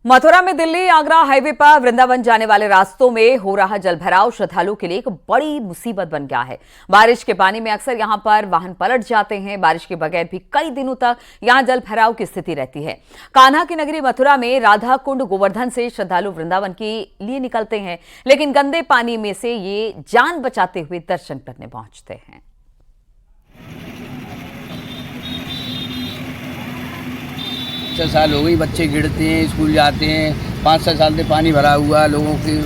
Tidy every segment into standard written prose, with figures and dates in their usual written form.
मथुरा में दिल्ली आगरा हाईवे पर वृंदावन जाने वाले रास्तों में हो रहा जलभराव श्रद्धालुओं के लिए एक बड़ी मुसीबत बन गया है। बारिश के पानी में अक्सर यहां पर वाहन पलट जाते हैं। बारिश के बगैर भी कई दिनों तक यहां जलभराव की स्थिति रहती है। कान्हा की नगरी मथुरा में राधा कुंड गोवर्धन से श्रद्धालु वृंदावन के लिए निकलते हैं, लेकिन गंदे पानी में से ये जान बचाते हुए दर्शन करने पहुंचते हैं। 6 साल हो गई, बच्चे गिरते हैं, स्कूल जाते हैं। 5-6 साल से पानी भरा हुआ, लोगों की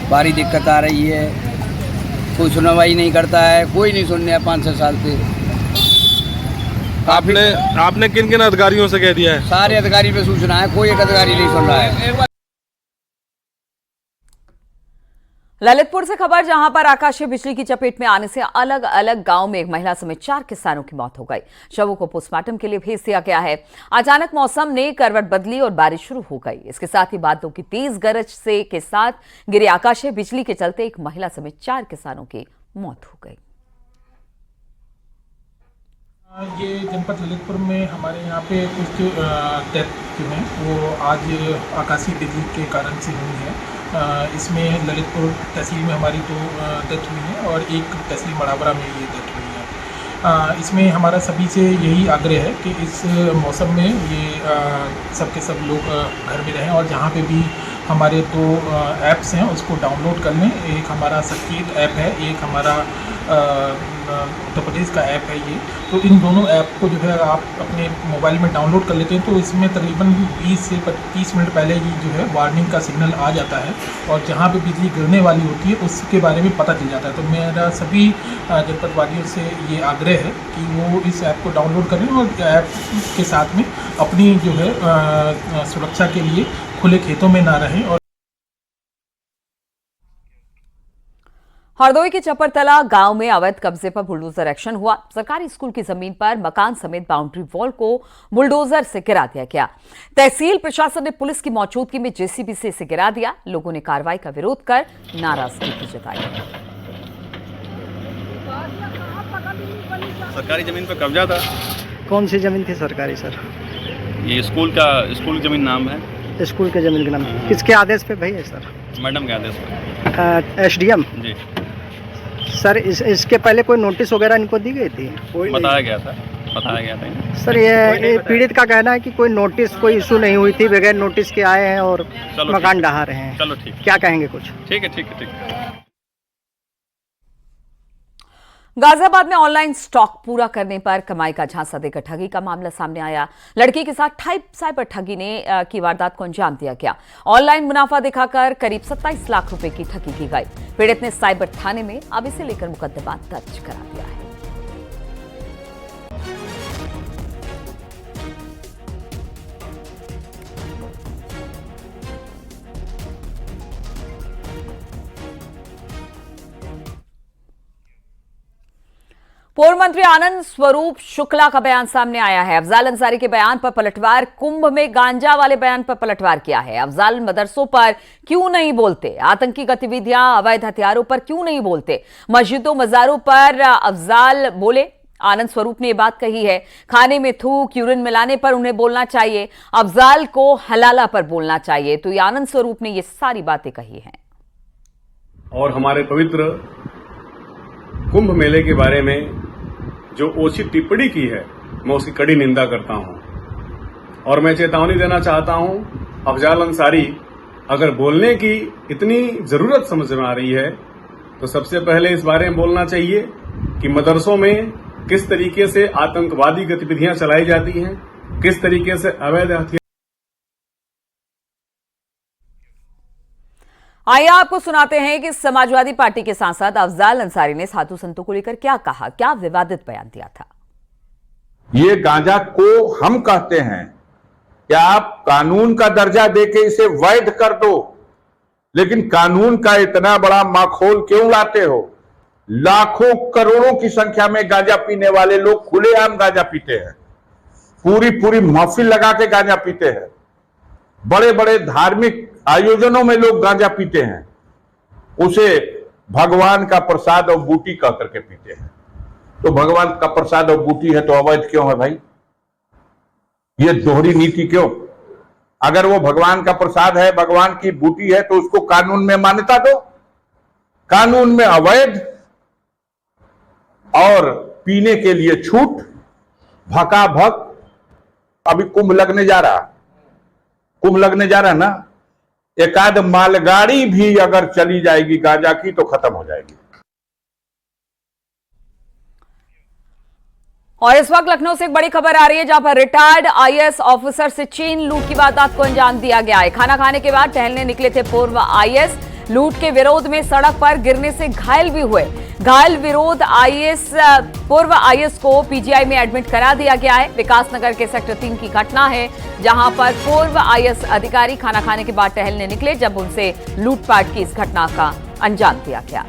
भारी दिक्कत आ रही है। कोई सुनवाई नहीं करता है, कोई नहीं सुन रहा 5-6 साल से। आपने किन किन अधिकारियों से कह दिया है? सारे अधिकारी पे सूचना है, कोई एक अधिकारी नहीं सुन रहा है। ललितपुर से खबर, जहां पर आकाशीय बिजली की चपेट में आने से अलग अलग गांव में एक महिला समेत 4 किसानों की मौत हो गई। शवों को पोस्टमार्टम के लिए भेज दिया गया है। अचानक मौसम ने करवट बदली और बारिश शुरू हो गई। इसके साथ ही बादलों की तेज गरज से के साथ गिरी आकाशीय बिजली के चलते एक महिला समेत 4 किसानों की मौत हो गई। ये जनपद ललितपुर में हमारे यहाँ पे कुछ डेथ जो हैं वो आज आकाशीय बिजली के कारण से हुई है। इसमें ललितपुर तहसील में हमारी 2 डेथ हुई है और एक तहसील मड़ावरा में ये डेथ हुई है। इसमें हमारा सभी से यही आग्रह है कि इस मौसम में ये सबके सब लोग घर में रहें और जहाँ पे भी हमारे 2 ऐप्स हैं उसको डाउनलोड कर लें। एक हमारा सचेत ऐप है, एक हमारा उत्तर प्रदेश का ऐप है। ये तो इन दोनों ऐप को जो है आप अपने मोबाइल में डाउनलोड कर लेते हैं तो इसमें तकरीबन 20 से 30 मिनट पहले ही जो है वार्निंग का सिग्नल आ जाता है और जहाँ पे बिजली गिरने वाली होती है उसके बारे में पता चल जाता है। तो मेरा सभी जनपद वासियों से ये आग्रह है कि वो इस ऐप को डाउनलोड करें और ऐप के साथ में अपनी जो है सुरक्षा के लिए खुले खेतों में ना रहें। और हरदोई के चपरतला गांव में अवैध कब्जे पर बुलडोजर एक्शन हुआ। सरकारी स्कूल की जमीन पर मकान समेत बाउंड्री वॉल को बुलडोजर से गिरा दिया गया। तहसील प्रशासन ने पुलिस की मौजूदगी में जेसीबी से इसे गिरा दिया। लोगों ने कार्रवाई का विरोध कर नाराजगी भी जताई। सरकारी जमीन पर कब्जा था। कौन सी जमीन थी सरकारी सर? ये स्कूल की जमीन नाम है। स्कूल के जमीन का नाम किसके आदेश पे भाई है सर? मैडम के आदेश पर। एसडीएम जी सर। इसके पहले कोई नोटिस वगैरह इनको दी गई थी? बताया गया था सर। ये पीड़ित का कहना है कि कोई नोटिस, कोई इशू नहीं हुई थी, बगैर नोटिस के आए हैं और मकान ढहा रहे हैं। चलो ठीक, क्या कहेंगे कुछ? ठीक है। गाजियाबाद में ऑनलाइन स्टॉक पूरा करने पर कमाई का झांसा देकर ठगी का मामला सामने आया। लड़की के साथ साइबर ठगी की वारदात को अंजाम दिया गया। ऑनलाइन मुनाफा दिखाकर करीब 27 लाख रुपए की ठगी की गई। पीड़ित ने साइबर थाने में अब इसे लेकर मुकदमा दर्ज करा दिया है। पूर्व मंत्री आनंद स्वरूप शुक्ला का बयान सामने आया है। अफजाल अंसारी के बयान पर पलटवार, कुंभ में गांजा वाले बयान पर पलटवार किया है। अफजाल मदरसों पर क्यों नहीं बोलते, आतंकी गतिविधियां, अवैध हथियारों पर क्यों नहीं बोलते, मस्जिदों मजारों पर अफजाल बोले। आनंद स्वरूप ने यह बात कही है। खाने में थूक, यूरिन मिलाने पर उन्हें बोलना चाहिए, अफजाल को हलाला पर बोलना चाहिए। तो ये आनंद स्वरूप ने ये सारी बातें कही हैं। और हमारे पवित्र कुंभ मेले के बारे में जो ओछी टिप्पणी की है, मैं उसकी कड़ी निंदा करता हूं और मैं चेतावनी देना चाहता हूं। अफजाल अंसारी अगर बोलने की इतनी जरूरत समझ में आ रही है तो सबसे पहले इस बारे में बोलना चाहिए कि मदरसों में किस तरीके से आतंकवादी गतिविधियां चलाई जाती हैं, किस तरीके से अवैध हथियार। आइए आपको सुनाते हैं कि समाजवादी पार्टी के सांसद अफजाल अंसारी ने साधु संतों को लेकर क्या कहा, क्या विवादित बयान दिया था। ये गांजा को हम कहते हैं कि आप कानून का दर्जा देके इसे वैध कर दो, लेकिन कानून का इतना बड़ा माखौल क्यों लाते हो? लाखों करोड़ों की संख्या में गांजा पीने वाले लोग खुलेआम गांजा पीते हैं, पूरी महफिल लगा के गांजा पीते हैं, बड़े बड़े धार्मिक आयोजनों में लोग गांजा पीते हैं, उसे भगवान का प्रसाद और बूटी कह करके पीते हैं। तो भगवान का प्रसाद और बूटी है तो अवैध क्यों है भाई? ये दोहरी नीति क्यों? अगर वो भगवान का प्रसाद है, भगवान की बूटी है, तो उसको कानून में मान्यता दो। कानून में अवैध और पीने के लिए छूट, भकाभक। अभी कुंभ लगने जा रहा ना, एकाध मालगाड़ी भी अगर चली जाएगी गांजा की तो खत्म हो जाएगी। और इस वक्त लखनऊ से एक बड़ी खबर आ रही है, जहां पर रिटायर्ड आईएएस ऑफिसर से चेन लूट की वारदात को अंजाम दिया गया है। खाना खाने के बाद टहलने निकले थे पूर्व आईएएस, लूट के विरोध में सड़क पर गिरने से घायल भी हुए। घायल पूर्व आईएएस को पीजीआई में एडमिट करा दिया गया है। विकासनगर के सेक्टर 3 की घटना है, जहां पर पूर्व आईएएस अधिकारी खाना खाने के बाद टहलने निकले, जब उनसे लूटपाट की इस घटना का अंजाम दिया गया।